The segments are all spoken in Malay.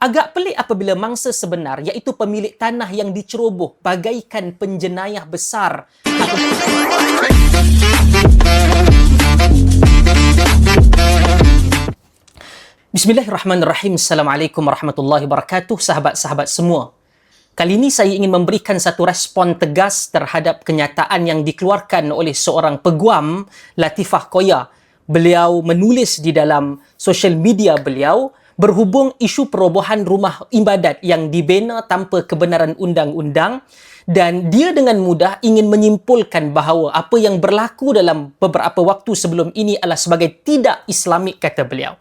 Agak pelik apabila mangsa sebenar iaitu pemilik tanah yang diceroboh bagaikan penjenayah besar. Bismillahirrahmanirrahim. Assalamualaikum warahmatullahi wabarakatuh. Sahabat-sahabat semua. Kali ini saya ingin memberikan satu respon tegas terhadap kenyataan yang dikeluarkan oleh seorang peguam, Latifah Koya. Beliau menulis di dalam social media beliau berhubung isu perobohan rumah ibadat yang dibina tanpa kebenaran undang-undang, dan dia dengan mudah ingin menyimpulkan bahawa apa yang berlaku dalam beberapa waktu sebelum ini adalah sebagai tidak Islamik, kata beliau.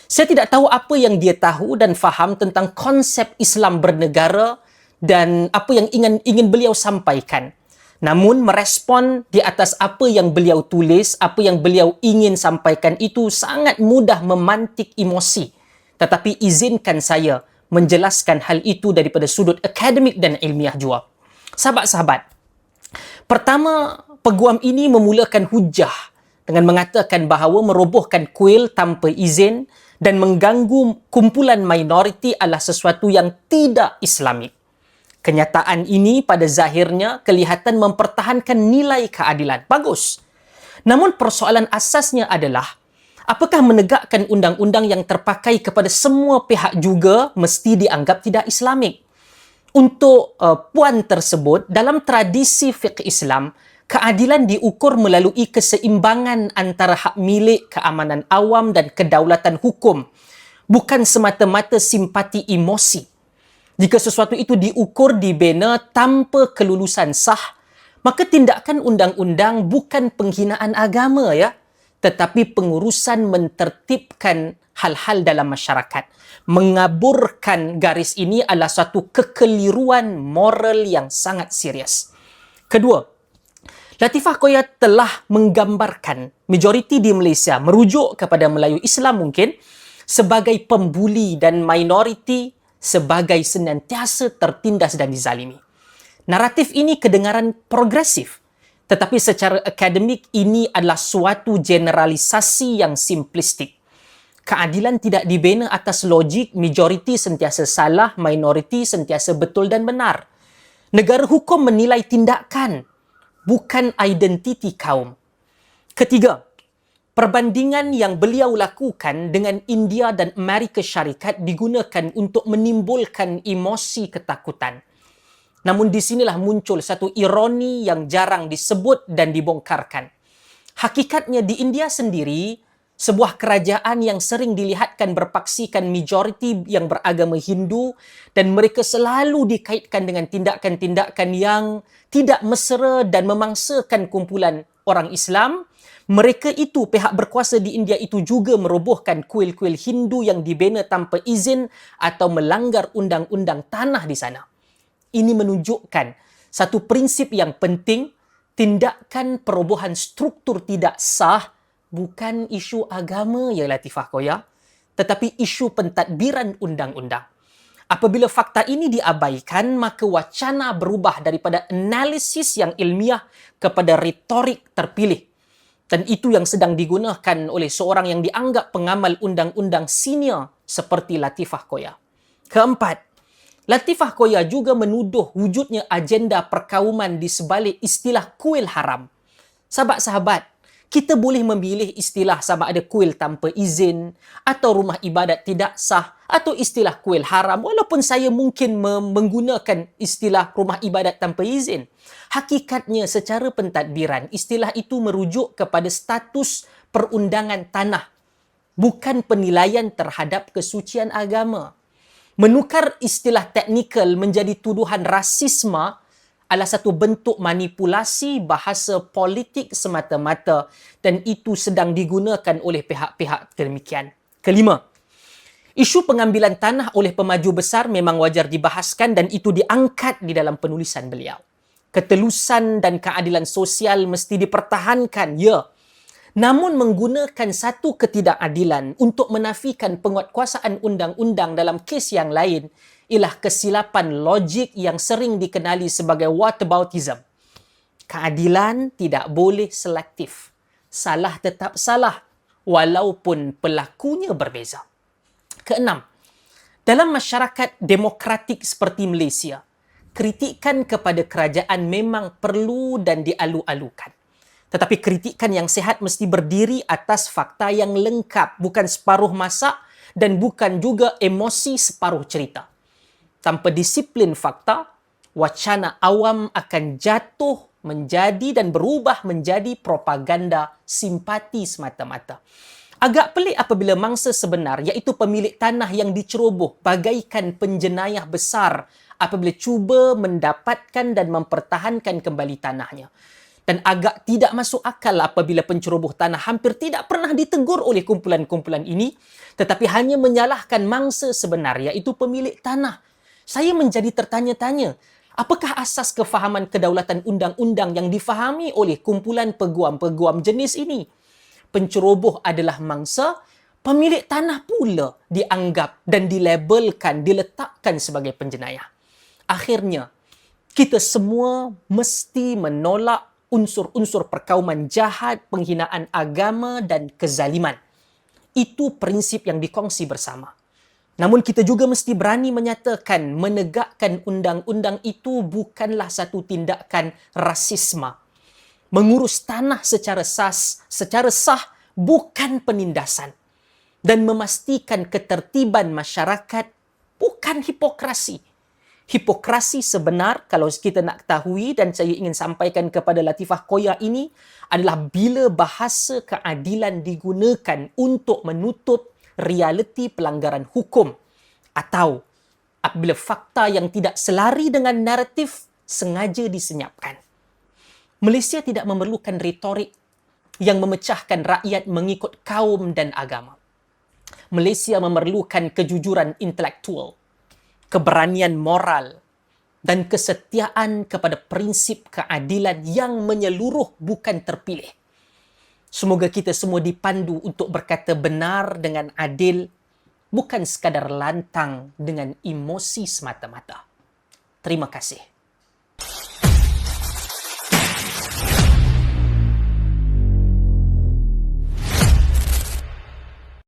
Saya tidak tahu apa yang dia tahu dan faham tentang konsep Islam bernegara dan apa yang ingin beliau sampaikan. Namun merespon di atas apa yang beliau tulis, apa yang beliau ingin sampaikan itu sangat mudah memantik emosi. Tetapi izinkan saya menjelaskan hal itu daripada sudut akademik dan ilmiah jua. Sahabat-sahabat, pertama, peguam ini memulakan hujah dengan mengatakan bahawa merobohkan kuil tanpa izin dan mengganggu kumpulan minoriti adalah sesuatu yang tidak Islamik. Kenyataan ini pada zahirnya kelihatan mempertahankan nilai keadilan. Bagus. Namun persoalan asasnya adalah, apakah menegakkan undang-undang yang terpakai kepada semua pihak juga mesti dianggap tidak Islamik? Untuk puan tersebut, dalam tradisi fiqh Islam, keadilan diukur melalui keseimbangan antara hak milik, keamanan awam dan kedaulatan hukum, bukan semata-mata simpati emosi. Jika sesuatu itu diukur, dibina tanpa kelulusan sah, maka tindakan undang-undang bukan penghinaan agama, ya, tetapi pengurusan mentertibkan hal-hal dalam masyarakat. Mengaburkan garis ini adalah suatu kekeliruan moral yang sangat serius. Kedua, Latifah Koya telah menggambarkan majoriti di Malaysia, merujuk kepada Melayu Islam mungkin, sebagai pembuli dan minoriti sebagai senantiasa tertindas dan dizalimi. Naratif ini kedengaran progresif, tetapi secara akademik ini adalah suatu generalisasi yang simplistik. Keadilan tidak dibina atas logik majoriti sentiasa salah, minoriti sentiasa betul dan benar. Negara hukum menilai tindakan, bukan identiti kaum. Ketiga, perbandingan yang beliau lakukan dengan India dan Amerika Syarikat digunakan untuk menimbulkan emosi ketakutan. Namun di sinilah muncul satu ironi yang jarang disebut dan dibongkarkan. Hakikatnya di India sendiri, sebuah kerajaan yang sering dilihatkan berpaksikan majoriti yang beragama Hindu, dan mereka selalu dikaitkan dengan tindakan-tindakan yang tidak mesra dan memangsakan kumpulan orang Islam. Mereka itu, pihak berkuasa di India itu juga merobohkan kuil-kuil Hindu yang dibina tanpa izin atau melanggar undang-undang tanah di sana. Ini menunjukkan satu prinsip yang penting, tindakan perobohan struktur tidak sah bukan isu agama, ya Latifah Koya, tetapi isu pentadbiran undang-undang. Apabila fakta ini diabaikan, maka wacana berubah daripada analisis yang ilmiah kepada retorik terpilih. Dan itu yang sedang digunakan oleh seorang yang dianggap pengamal undang-undang senior seperti Latifah Koya. Keempat, Latifah Koya juga menuduh wujudnya agenda perkauman di sebalik istilah kuil haram. Sahabat-sahabat, kita boleh memilih istilah sama ada kuil tanpa izin atau rumah ibadat tidak sah atau istilah kuil haram, walaupun saya mungkin menggunakan istilah rumah ibadat tanpa izin. Hakikatnya secara pentadbiran, istilah itu merujuk kepada status perundangan tanah, bukan penilaian terhadap kesucian agama. Menukar istilah teknikal menjadi tuduhan rasisme adalah satu bentuk manipulasi bahasa politik semata-mata, dan itu sedang digunakan oleh pihak-pihak demikian. Kelima, isu pengambilan tanah oleh pemaju besar memang wajar dibahaskan dan itu diangkat di dalam penulisan beliau. Ketelusan dan keadilan sosial mesti dipertahankan, ya. Namun menggunakan satu ketidakadilan untuk menafikan penguatkuasaan undang-undang dalam kes yang lain ialah kesilapan logik yang sering dikenali sebagai whataboutism. Keadilan tidak boleh selektif. Salah tetap salah, walaupun pelakunya berbeza. Keenam, Dalam masyarakat demokratik seperti Malaysia, kritikan kepada kerajaan memang perlu dan dialu-alukan. Tetapi kritikan yang sihat mesti berdiri atas fakta yang lengkap, bukan separuh masak dan bukan juga emosi separuh cerita. Tanpa disiplin fakta, wacana awam akan jatuh menjadi dan berubah menjadi propaganda simpati semata-mata. Agak pelik apabila mangsa sebenar, iaitu pemilik tanah yang diceroboh bagaikan penjenayah besar apabila cuba mendapatkan dan mempertahankan kembali tanahnya. Dan agak tidak masuk akal apabila penceroboh tanah hampir tidak pernah ditegur oleh kumpulan-kumpulan ini, tetapi hanya menyalahkan mangsa sebenar, iaitu pemilik tanah. Saya menjadi tertanya-tanya, apakah asas kefahaman kedaulatan undang-undang yang difahami oleh kumpulan peguam-peguam jenis ini? Penceroboh adalah mangsa, pemilik tanah pula dianggap dan dilabelkan, diletakkan sebagai penjenayah. Akhirnya, kita semua mesti menolak unsur-unsur perkauman jahat, penghinaan agama dan kezaliman. Itu prinsip yang dikongsi bersama. Namun kita juga mesti berani menyatakan menegakkan undang-undang itu bukanlah satu tindakan rasisme. Mengurus tanah secara sah bukan penindasan. Dan memastikan ketertiban masyarakat bukan hipokrasi. Hipokrasi sebenar, kalau kita nak ketahui dan saya ingin sampaikan kepada Latifah Koya ini, adalah bila bahasa keadilan digunakan untuk menutup realiti pelanggaran hukum atau apabila fakta yang tidak selari dengan naratif sengaja disenyapkan. Malaysia tidak memerlukan retorik yang memecahkan rakyat mengikut kaum dan agama. Malaysia memerlukan kejujuran intelektual, keberanian moral dan kesetiaan kepada prinsip keadilan yang menyeluruh bukan terpilih. Semoga kita semua dipandu untuk berkata benar dengan adil, bukan sekadar lantang dengan emosi semata-mata. Terima kasih.